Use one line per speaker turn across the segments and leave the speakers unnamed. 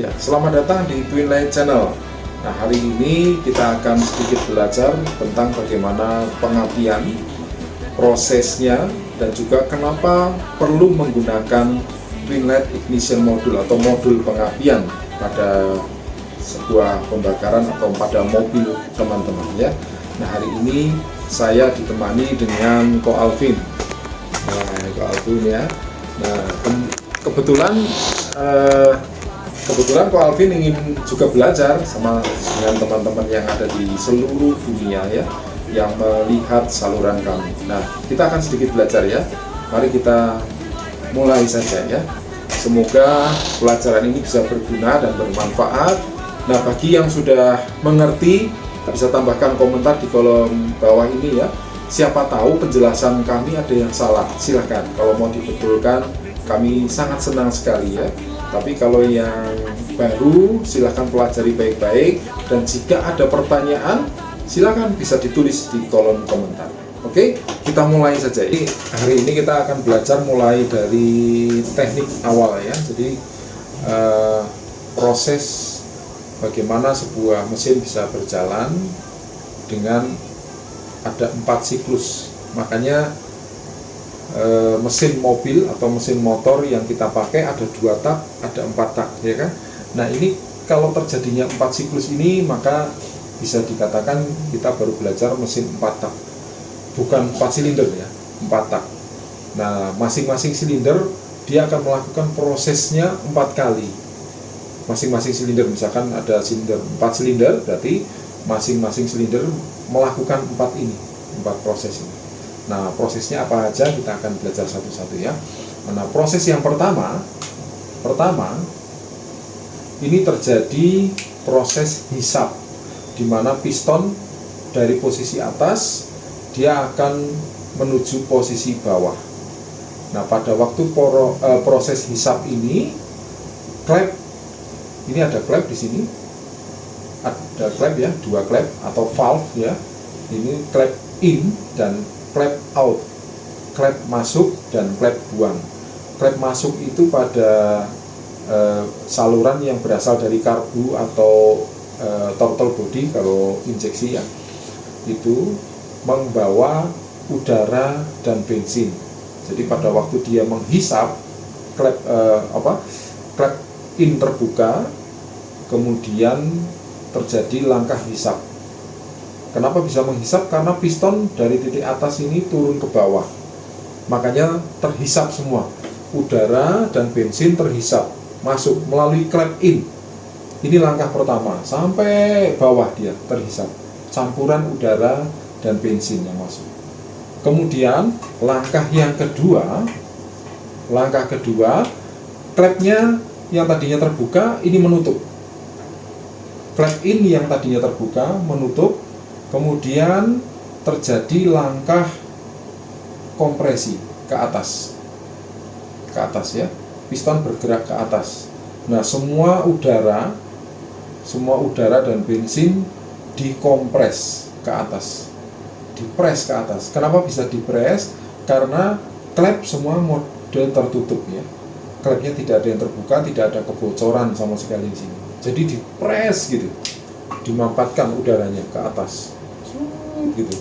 Ya, selamat datang di Twinlight Channel. Nah, hari ini kita akan sedikit belajar tentang bagaimana pengapian, prosesnya, dan juga kenapa perlu menggunakan Twinlight Ignition Module atau modul pengapian pada sebuah pembakaran atau pada mobil teman-teman ya. Nah, hari ini saya ditemani dengan Ko Alvin. Nah, Ko Alvin ya. Nah, kebetulan Ko Alvin ingin juga belajar sama dengan teman-teman yang ada di seluruh dunia ya, yang melihat saluran kami. Nah, kita akan sedikit belajar ya. Mari kita mulai saja ya. Semoga pelajaran ini bisa berguna dan bermanfaat. Nah, bagi yang sudah mengerti, bisa tambahkan komentar di kolom bawah ini ya. Siapa tahu penjelasan kami ada yang salah, silahkan. Kalau mau dibetulkan, kami sangat senang sekali ya. Tapi kalau yang baru, silahkan pelajari baik-baik. Dan jika ada pertanyaan, silahkan bisa ditulis di kolom komentar. Oke, kita mulai saja. Hari ini kita akan belajar mulai dari teknik awal ya. Jadi proses bagaimana sebuah mesin bisa berjalan dengan ada 4 siklus. Makanya mesin mobil atau mesin motor yang kita pakai ada 2 tak, ada 4 tak ya kan. Nah, ini kalau terjadinya 4 siklus ini, maka bisa dikatakan kita baru belajar mesin 4 tak, bukan 4 silinder ya, 4 tak. Nah, masing-masing silinder dia akan melakukan prosesnya 4 kali. Masing-masing silinder, misalkan ada silinder 4 silinder, berarti masing-masing silinder melakukan 4 proses ini. Nah, prosesnya apa aja kita akan belajar satu-satu ya. Nah, proses yang pertama ini terjadi proses hisap, di mana piston dari posisi atas dia akan menuju posisi bawah. Nah, pada waktu proses hisap ini, klep ini ada klep di sini, ada klep ya, 2 klep atau valve ya. Ini klep in dan klep out, klep masuk dan klep buang. Klep masuk itu pada saluran yang berasal dari karbu atau throttle body kalau injeksi ya, itu membawa udara dan bensin. Jadi pada waktu dia menghisap, klep klep in terbuka, kemudian terjadi langkah hisap. Kenapa bisa menghisap? Karena piston dari titik atas ini turun ke bawah, makanya terhisap semua. Udara dan bensin terhisap, masuk melalui klep in. Ini langkah pertama, sampai bawah dia terhisap, campuran udara dan bensin yang masuk. Kemudian langkah kedua, klepnya yang tadinya terbuka ini menutup. Klep in yang tadinya terbuka menutup. Kemudian terjadi langkah kompresi ke atas ya, piston bergerak ke atas. Nah, semua udara dan bensin dikompres ke atas, dipres ke atas. Kenapa bisa dipres? Karena klep semua model tertutup ya, klepnya tidak ada yang terbuka, tidak ada kebocoran sama sekali di sini. Jadi dipres gitu, dimampatkan udaranya ke atas gitu.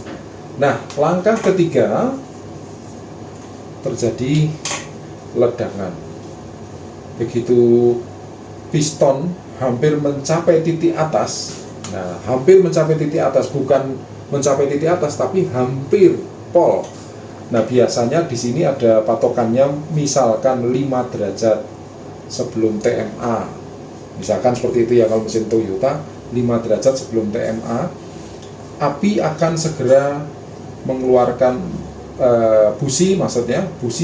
Nah, langkah ketiga terjadi ledakan. Begitu piston hampir mencapai titik atas. Nah, hampir mencapai titik atas, bukan mencapai titik atas tapi hampir pol. Nah, biasanya di sini ada patokannya, misalkan 5 derajat sebelum TMA. Misalkan seperti itu ya, kalau mesin Toyota 5 derajat sebelum TMA, api akan segera mengeluarkan busi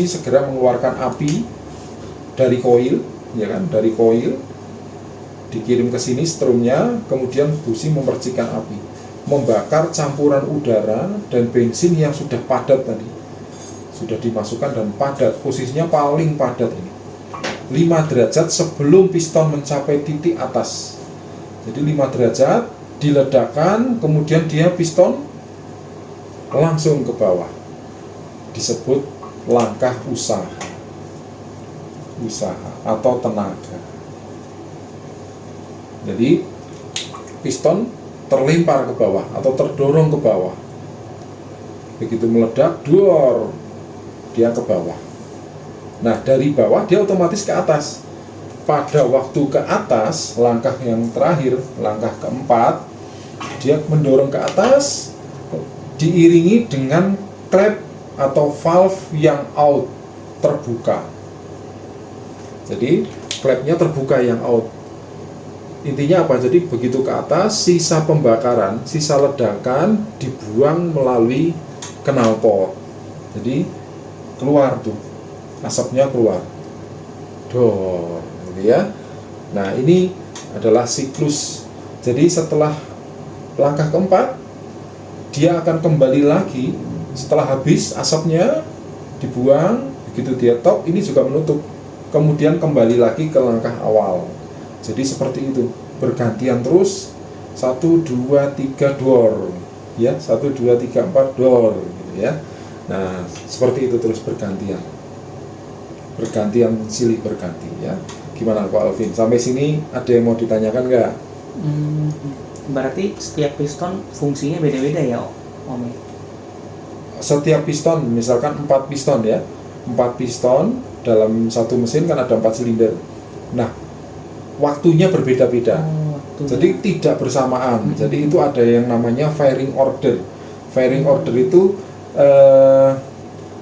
segera mengeluarkan api dari koil ya kan, dari koil dikirim ke sini strumnya, kemudian busi memercikan api, membakar campuran udara dan bensin yang sudah padat tadi, sudah dimasukkan dan padat, posisinya paling padat ini 5 derajat sebelum piston mencapai titik atas. Jadi 5 derajat diledakkan, kemudian dia piston langsung ke bawah, disebut langkah usaha atau tenaga. Jadi piston terlempar ke bawah atau terdorong ke bawah. Begitu meledak, duor, dia ke bawah. Nah, dari bawah dia otomatis ke atas. Pada waktu ke atas, langkah yang terakhir, langkah keempat, dia mendorong ke atas, diiringi dengan klep atau valve yang out, terbuka. Jadi klepnya terbuka yang out. Intinya apa? Jadi begitu ke atas, sisa pembakaran, sisa ledakan dibuang melalui knalpot. Jadi keluar tuh, asapnya keluar. Dor, gitu ya. Nah, ini adalah siklus. Jadi setelah langkah keempat, dia akan kembali lagi setelah habis asapnya dibuang, begitu dia top, ini juga menutup. Kemudian kembali lagi ke langkah awal. Jadi seperti itu, bergantian terus 1, 2, 3 door, ya 1, 2, 3, 4 door, gitu ya. Nah, seperti itu terus bergantian silih berganti ya. Gimana Pak Alvin? Sampai sini ada yang mau ditanyakan nggak?
Berarti setiap piston fungsinya beda-beda ya Om?
Setiap piston, misalkan 4 piston ya, 4 piston dalam satu mesin kan ada 4 silinder. Nah, waktunya berbeda-beda. Jadi tidak bersamaan. Jadi itu ada yang namanya firing order. Firing order itu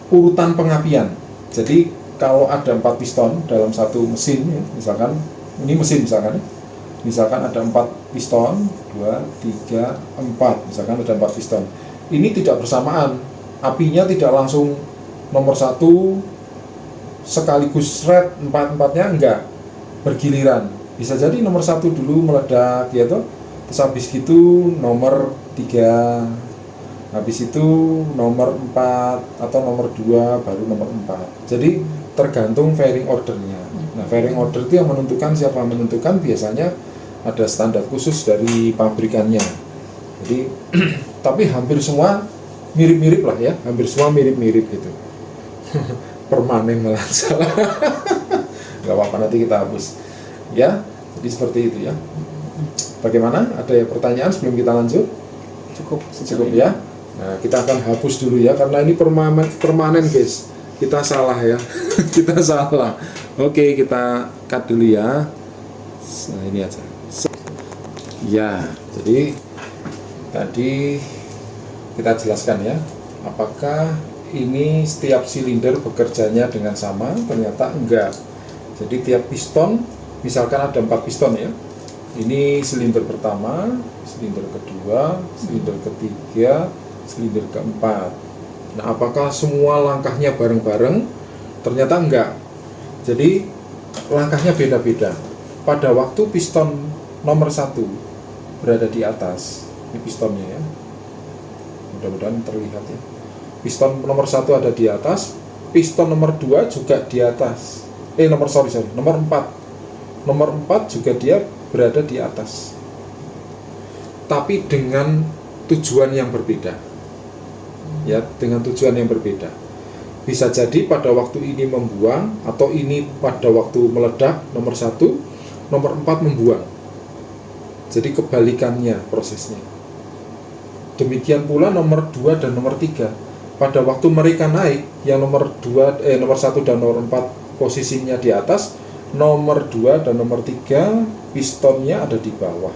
urutan pengapian. Jadi kalau ada 4 piston dalam satu mesin ya, misalkan ini mesin misalkan ada 4 piston, 2, 3, 4, misalkan ada 4 piston. Ini tidak bersamaan. Apinya tidak langsung nomor 1 sekaligus shred 4-4-nya, enggak, bergiliran. Bisa jadi nomor 1 dulu meledak gitu, terus habis gitu nomor 3, habis itu nomor 4 atau nomor 2 baru nomor 4. Jadi tergantung firing ordernya. Nah, firing order itu yang menentukan, siapa menentukan, biasanya ada standar khusus dari pabrikannya. Jadi tapi hampir semua mirip-mirip lah ya, hampir semua mirip-mirip gitu. Permanen malah salah. Gak apa-apa, nanti kita hapus ya. Jadi seperti itu ya. Bagaimana? Ada pertanyaan sebelum kita lanjut? Cukup ya. Nah, kita akan hapus dulu ya, karena ini permanen guys. Kita salah ya. Kita salah. Oke, kita cut dulu ya. Nah, ini aja. Ya, jadi tadi kita jelaskan ya, apakah ini setiap silinder bekerjanya dengan sama? Ternyata enggak. Jadi tiap piston, misalkan ada 4 piston ya, ini silinder pertama, silinder kedua, silinder ketiga, silinder keempat. Nah, apakah semua langkahnya bareng-bareng? Ternyata enggak. Jadi langkahnya beda-beda. Pada waktu piston nomor 1 berada di atas, ini pistonnya ya, mudah-mudahan terlihat ya. Piston nomor 1 ada di atas, piston nomor 2 juga di atas. Nomor 4. Nomor 4 juga dia berada di atas. Tapi dengan tujuan yang berbeda. Ya, dengan tujuan yang berbeda. Bisa jadi pada waktu ini membuang, atau ini pada waktu meledak nomor 1, nomor 4 membuang. Jadi kebalikannya prosesnya. Demikian pula nomor 2 dan nomor 3. Pada waktu mereka naik, yang nomor 1 dan nomor 4 posisinya di atas, nomor 2 dan nomor 3 pistonnya ada di bawah.